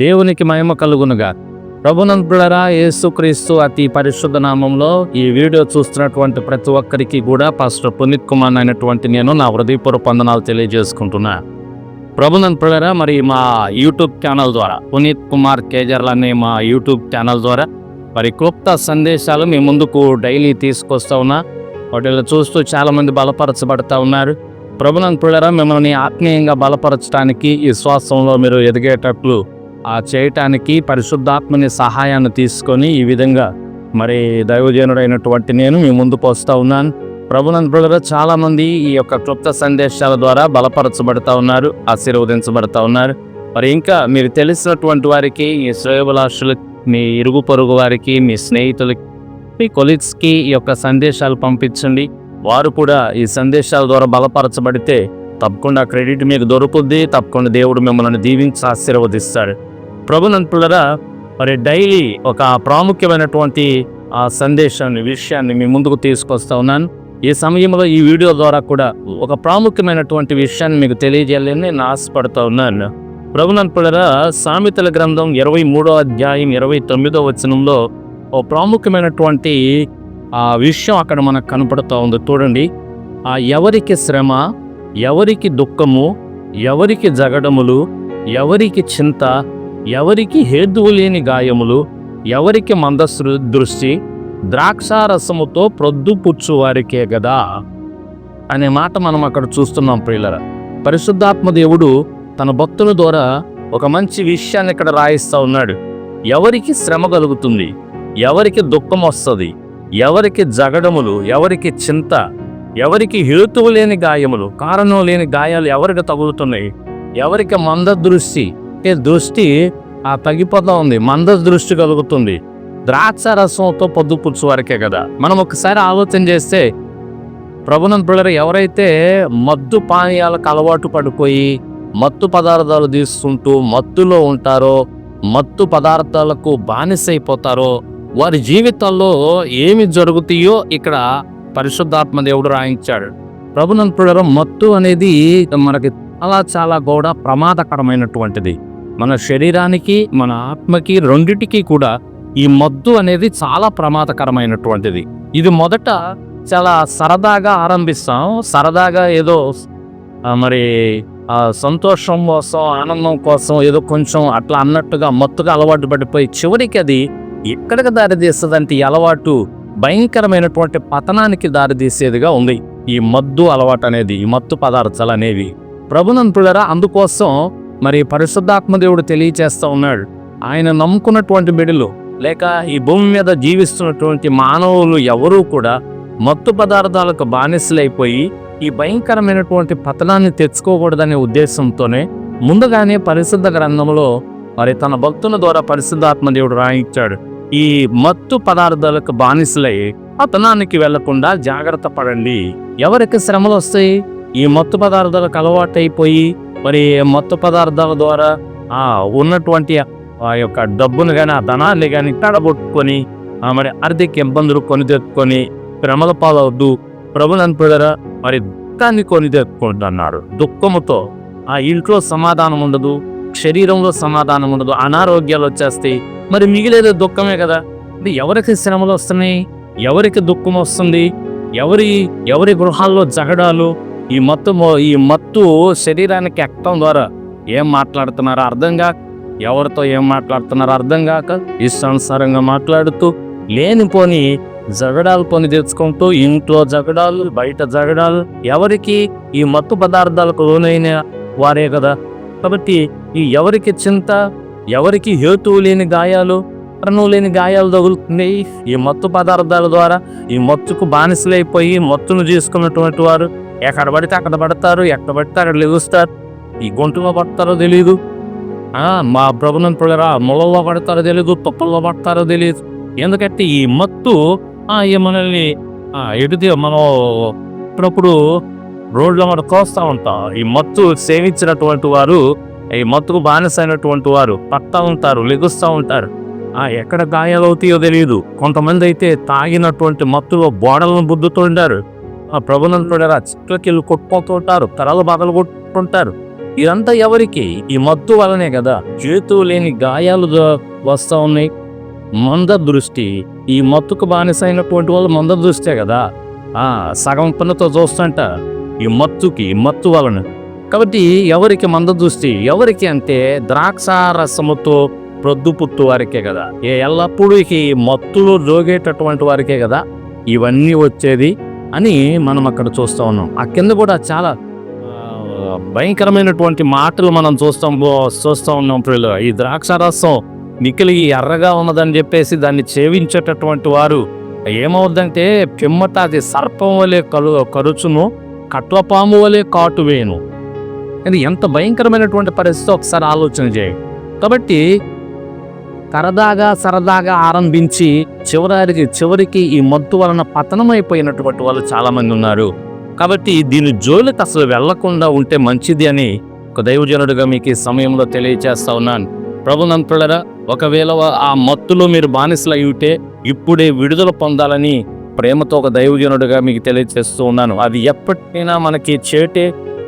దేవునికి మహిమ కలుగునుగా. ప్రభునందులరా, యేసుక్రీస్తు అతి పరిశుద్ధ నామంలో ఈ వీడియో చూస్తున్నటువంటి ప్రతి ఒక్కరికి కూడా పాస్టర్ పునీత్ కుమార్ అయినటువంటి నేను నా హృదయపూర్వక వందనాలు తెలియజేసుకుంటున్నా. ప్రభునందులరా, మరి మా యూట్యూబ్ ఛానల్ ద్వారా పునీత్ కుమార్ కేజర్ల అనే మా యూట్యూబ్ ఛానల్ ద్వారా మరి క్లుప్త సందేశాలు మీ ముందుకు డైలీ తీసుకొస్తా ఉన్నా. వాటిని చూస్తూ చాలామంది బలపరచబడతా ఉన్నారు. ప్రభునందులరా, మిమ్మల్ని ఆత్మీయంగా బలపరచడానికి, ఈ విశ్వాసంలో మీరు ఎదిగేటట్లు చేయటానికి పరిశుద్ధాత్మని సహాయాన్ని తీసుకొని ఈ విధంగా మరి దైవజనుడైనటువంటి నేను మీ ముందుకు వస్తూ ఉన్నాను. ప్రభునందులరా, చాలామంది ఈ యొక్క క్లుప్త సందేశాల ద్వారా బలపరచబడతా ఉన్నారు, ఆశీర్వదించబడతా ఉన్నారు. మరి ఇంకా మీరు తెలిసినటువంటి వారికి, ఈ శ్రేయోభిలాషులకి, మీ ఇరుగు పొరుగు వారికి, మీ స్నేహితులకి, మీ కొలీగ్స్కి ఈ యొక్క సందేశాలు పంపించండి. వారు కూడా ఈ సందేశాల ద్వారా బలపరచబడితే తప్పకుండా క్రెడిట్ మీకు దొరుకుద్ది. తప్పకుండా దేవుడు మిమ్మల్ని దీవించి ఆశీర్వదిస్తాడు. ప్రభునందులరా, మరి డైలీ ఒక ప్రాముఖ్యమైనటువంటి విషయాన్ని మీ ముందుకు తీసుకొస్తా ఉన్నాను. ఈ సమయంలో ఈ వీడియో ద్వారా కూడా ఒక ప్రాముఖ్యమైనటువంటి విషయాన్ని మీకు తెలియజేయాలని నేను ఆశపడుతూ ఉన్నాను. ప్రభునందులరా, సామెతల గ్రంథం 23వ అధ్యాయం 29వ వచనంలో ఓ ప్రాముఖ్యమైనటువంటి విషయం అక్కడ మనకు కనపడుతూ ఉంది. చూడండి, ఎవరికి శ్రమ, ఎవరికి దుఃఖము, ఎవరికి జగడములు, ఎవరికి చింత, ఎవరికి హేతువు లేని గాయములు, ఎవరికి దృష్టి, ద్రాక్షారసముతో ప్రొద్దుపుచ్చు వారికే గదా అనే మాట మనం అక్కడ చూస్తున్నాం. ప్రియులరా, పరిశుద్ధాత్మ దేవుడు తన భక్తుల ద్వారా ఒక మంచి విషయాన్ని ఇక్కడ రాయిస్తూ ఉన్నాడు. ఎవరికి శ్రమ కలుగుతుంది, ఎవరికి దుఃఖం వస్తుంది, ఎవరికి జగడములు, ఎవరికి చింత, ఎవరికి హేతువు లేని గాయములు, కారణం లేని గాయాలు ఎవరికి తగులుతున్నాయి, ఎవరికి దృష్టి తగ్గిపోతూ ఉంది, దృష్టి కలుగుతుంది, ద్రాక్ష రసంతో పొద్దుపుచ్చు వరకే కదా. మనం ఒకసారి ఆలోచన చేస్తే, ప్రభునందులరా, ఎవరైతే మత్తు పానీయాలకు అలవాటు పడిపోయి మత్తు పదార్థాలు తీసుకుంటూ మత్తులో ఉంటారో, మత్తు పదార్థాలకు బానిసైపోతారో, వారి జీవితాల్లో ఏమి జరుగుతాయో ఇక్కడ పరిశుద్ధాత్మ దేవుడు రాయించాడు. ప్రభునందులరా, మత్తు అనేది మనకి చాలా కూడా ప్రమాదకరమైనటువంటిది. మన శరీరానికి, మన ఆత్మకి, రెండిటికి కూడా ఈ మత్తు అనేది చాలా ప్రమాదకరమైనటువంటిది. ఇది మొదట చాలా సరదాగా ఆరంభిస్తాం, సరదాగా ఏదో మరి సంతోషం కోసం, ఆనందం కోసం ఏదో కొంచెం అట్లా అన్నట్టుగా మత్తుగా అలవాటు పడిపోయి చివరికి అది ఎక్కడికి దారితీస్తుందంటే, ఈ అలవాటు భయంకరమైనటువంటి పతనానికి దారితీసేదిగా ఉంది. ఈ మద్దు అలవాటు అనేది, ఈ మత్తు పదార్థాలు అనేవి. ప్రభునందులరా, అందుకోసం మరి పరిశుద్ధాత్మ దేవుడు తెలియచేస్తూ ఉన్నాడు. ఆయన నమ్ముకున్నటువంటి బిడ్డలు, లేక ఈ భూమి మీద జీవిస్తున్నటువంటి మానవులు ఎవరూ కూడా మత్తు పదార్థాలకు బానిసలైపోయి ఈ భయంకరమైనటువంటి పతనాన్ని తెచ్చుకోకూడదనే ఉద్దేశంతోనే ముందుగానే పరిశుద్ధ గ్రంథంలో మరి తన భక్తుల ద్వారా పరిశుద్ధాత్మ దేవుడు రాయించాడు. ఈ మత్తు పదార్థాలకు బానిసలై పతనానికి వెళ్లకుండా జాగ్రత్త పడండి. ఎవరికి శ్రమలు వస్తాయి? ఈ మత్తు పదార్థాలకు అలవాటైపోయి మరి మత్తు పదార్థాల ద్వారా ఉన్నటువంటి ఆ యొక్క డబ్బును కానీ, ఆ ధనాన్ని కానీ తడబొట్టుకొని మరి ఆర్థిక ఇబ్బందులు కొని తెచ్చుకొని శ్రమల పాలవద్దు. ప్రభునందులరా, మరి దుఃఖాన్ని కొని తెచ్చుకుంటున్నాడు. దుఃఖముతో ఆ ఇంట్లో సమాధానం ఉండదు, శరీరంలో సమాధానం ఉండదు, అనారోగ్యాలు వచ్చేస్తాయి. మరి మిగిలేదు దుఃఖమే కదా. ఎవరికి శ్రమలు వస్తున్నాయి, ఎవరికి దుఃఖం వస్తుంది, ఎవరి గృహాల్లో జగడాలు, ఈ మత్తు శరీరానికి ఎక్కడం ద్వారా ఏం మాట్లాడుతున్నారో అర్థం కాక, ఎవరితో ఏం మాట్లాడుతున్నారో అర్థం కాక, ఇష్టానుసారంగా మాట్లాడుతూ లేనిపోని జగడాలు కొని తెచ్చుకుంటూ ఇంట్లో జగడాలు, బయట జగడాలు. ఎవరికి? ఈ మత్తు పదార్థాలకు లోనైన వారే కదా. కాబట్టి ఈ ఎవరికి చింత, ఎవరికి హేతువు లేని గాయాలు, కారణం లేని గాయాలు తగులుతున్నాయి ఈ మత్తు పదార్థాల ద్వారా. ఈ మత్తుకు బానిసలైపోయి మత్తును చేసుకున్నటువంటి వారు ఎక్కడ పడితే అక్కడ పడతారు, ఎక్కడ పడితే అక్కడ లెగుస్తారు. ఈ గొంతులో పడతారో తెలియదు, మా ప్రభునందులరా, ముళ్ళలో పడతారో తెలియదు, తుప్పల్లో పడతారో తెలియదు. ఎందుకంటే ఈ మత్తు మనల్ని మనం ఇప్పుడప్పుడు రోడ్ల మీద కోస్తూ ఉంటాం. ఈ మత్తు సేవించినటువంటి వారు, ఈ మత్తుకు బానిసైనటువంటి వారు పడతా ఉంటారు, లెగుస్తూ ఉంటారు. ఎక్కడ గాయాలు అవుతాయో తెలియదు. కొంతమంది అయితే తాగినటువంటి మత్తులో బోడలను బుద్దుతుంటారు. ప్రభునందులరా, చెట్లకి వెళ్ళి కొట్టుకుంటూ ఉంటారు, తలలు బగలు కొట్టుకుంటారు. ఇదంతా ఎవరికి? ఈ మత్తు వలనే కదా. చేతు లేని గాయాలు వస్తూ ఉన్నాయి. మంద దృష్టి, ఈ మత్తుకు బానిసైనటువంటి వాళ్ళు మంద దృష్టే కదా. సగం పన్నుతో చూస్తుంట ఈ మత్తు వలన. కాబట్టి ఎవరికి మంద దృష్టి? ఎవరికి అంటే ద్రాక్ష రసముతో ప్రొద్దుపుట్టు వారికే కదా. ఎల్లప్పుడూ ఈ మత్తులో జోగేటటువంటి వారికే కదా ఇవన్నీ వచ్చేది అని మనం అక్కడ చూస్తూ ఉన్నాం. ఆ కింద కూడా చాలా భయంకరమైనటువంటి మాటలు మనం చూస్తూ ఉన్నాం ప్రియులు. ఈ ద్రాక్షారసం మికిలి ఎర్రగా ఉన్నదని చెప్పేసి దాన్ని సేవించేటటువంటి వారు ఏమవుద్దంటే పిమ్మట అది సర్పం వలె కరుచును, కట్లపాము వలె కాటు వేయను. ఇది ఎంత భయంకరమైనటువంటి పరిస్థితి ఒకసారి ఆలోచన చేయి. కాబట్టి సరదాగా ఆరంభించి చివరికి ఈ మత్తు వలన పతనమైపోయినటువంటి వాళ్ళు చాలా మంది ఉన్నారు. కాబట్టి దీని జోలికి అసలు వెళ్లకుండా ఉంటే మంచిది అని ఒక దైవజనుడిగా మీకు ఈ సమయంలో తెలియజేస్తా ఉన్నాను. ప్రభునంతులరా, ఒకవేళ ఆ మత్తులో మీరు బానిసలు అయ్యుంటే ఇప్పుడే విడుదల పొందాలని ప్రేమతో ఒక దైవజనుడిగా మీకు తెలియజేస్తూ ఉన్నాను. అది ఎప్పటికైనా మనకి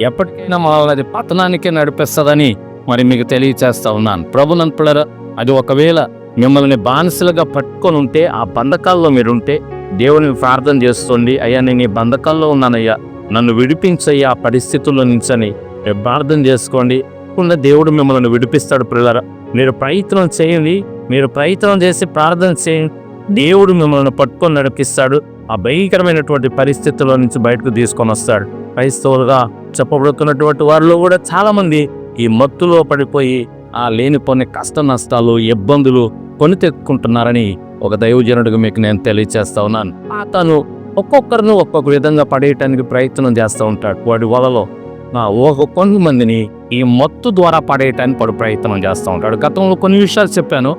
ఎప్పటికైనా మనల్ని అది పతనానికే నడిపిస్తుందని మరి మీకు తెలియజేస్తా ఉన్నాను. ప్రభునంతులరా, అది ఒకవేళ మిమ్మల్ని బానిసలుగా పట్టుకొని ఉంటే, ఆ బంధకాల్లో మీరుంటే దేవుని ప్రార్థన చేస్తుంది. అయ్యా, నేను ఈ బంధకాల్లో ఉన్నానయ్యా, నన్ను విడిపించయ్యా ఆ పరిస్థితుల్లో నుంచని ప్రార్థన చేసుకోండి. దేవుడు మిమ్మల్ని విడిపిస్తాడు. పిల్లరా, మీరు ప్రయత్నం చేయండి. మీరు ప్రయత్నం చేసి ప్రార్థన చేయండి. దేవుడు మిమ్మల్ని పట్టుకొని నడిపిస్తాడు. ఆ భయంకరమైనటువంటి పరిస్థితుల్లో నుంచి బయటకు తీసుకొని వస్తాడు. క్రైస్తవులుగా చెప్పబడుతున్నటువంటి వారిలో కూడా చాలా మంది ఈ మత్తులో పడిపోయి ఆ లేనిపోని కష్ట నష్టాలు, ఇబ్బందులు కొని తెచ్చుకుంటున్నారని ఒక దైవజనుడిగా మీకు నేను తెలియజేస్తా ఉన్నాను. అతను ఒక్కొక్కరిని ఒక్కొక్క విధంగా పడేయటానికి ప్రయత్నం చేస్తూ ఉంటాడు. వాడి వలలో కొంతమందిని ఈ మత్తు ద్వారా పడేయటానికి ప్రయత్నం చేస్తూ ఉంటాడు. గతంలో కొన్ని విషయాలు చెప్పాను.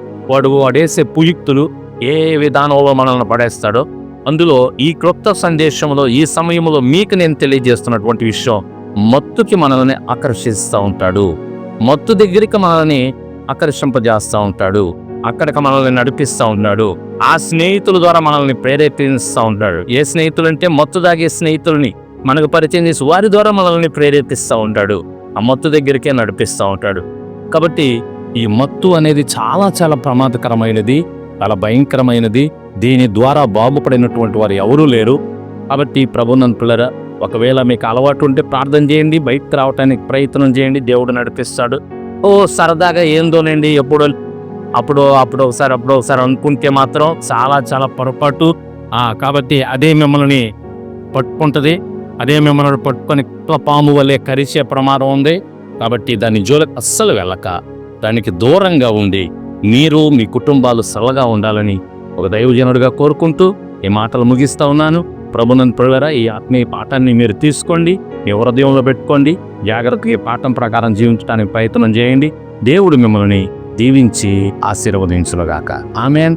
వాడేసే పుయుక్తులు ఏ విధానంలో మనల్ని పడేస్తాడో, అందులో ఈ క్రొత్త సందేశంలో ఈ సమయంలో మీకు నేను తెలియజేస్తున్నటువంటి విషయం, మత్తుకి మనల్ని ఆకర్షిస్తూ ఉంటాడు. మత్తు దగ్గరికి మనల్ని ఆకర్షింపజేస్తూ ఉంటాడు. అక్కడికి మనల్ని నడిపిస్తూ ఉన్నాడు. ఆ స్నేహితుల ద్వారా మనల్ని ప్రేరేపిస్తూ ఉంటాడు. ఏ స్నేహితులు అంటే మత్తు తాగే స్నేహితుల్ని మనకు పరిచయం చేసి వారి ద్వారా మనల్ని ప్రేరేపిస్తూ ఉంటాడు. ఆ మత్తు దగ్గరికే నడిపిస్తూ ఉంటాడు. కాబట్టి ఈ మత్తు అనేది చాలా చాలా ప్రమాదకరమైనది, చాలా భయంకరమైనది. దీని ద్వారా బాగుపడినటువంటి వారు ఎవరూ లేరు. కాబట్టి ప్రభునంతులరా, ఒకవేళ మీకు అలవాటు ఉంటే ప్రార్థన చేయండి, బయటకు రావడానికి ప్రయత్నం చేయండి. దేవుడు నడిపిస్తాడు. సరదాగా ఏందోనండి అప్పుడు ఒకసారి అనుకుంటే మాత్రం చాలా చాలా పొరపాటు. కాబట్టి అదే మిమ్మల్ని పట్టుకుంటుంది. అదే మిమ్మల్ని పట్టుకొని పాము వల్లే కరిచే ప్రమాదం ఉంది. కాబట్టి దాని జోలికి అస్సలు వెళ్ళక దానికి దూరంగా ఉండి మీరు మీ కుటుంబాలు సరళగా ఉండాలని ఒక దైవజనుడిగా కోరుకుంటూ ఈ మాటలు ముగిస్తా ఉన్నాను. ప్రభునంతులారా, ఈ ఆత్మీయ పాఠాన్ని మీరు తీసుకోండి, మీ హృదయంలో పెట్టుకోండి. జాగ్రత్తగా ఈ పాఠం ప్రకారం జీవించడానికి ప్రయత్నం చేయండి. దేవుడు మిమ్మల్ని దీవించి ఆశీర్వదించునుగాక. ఆమేన్.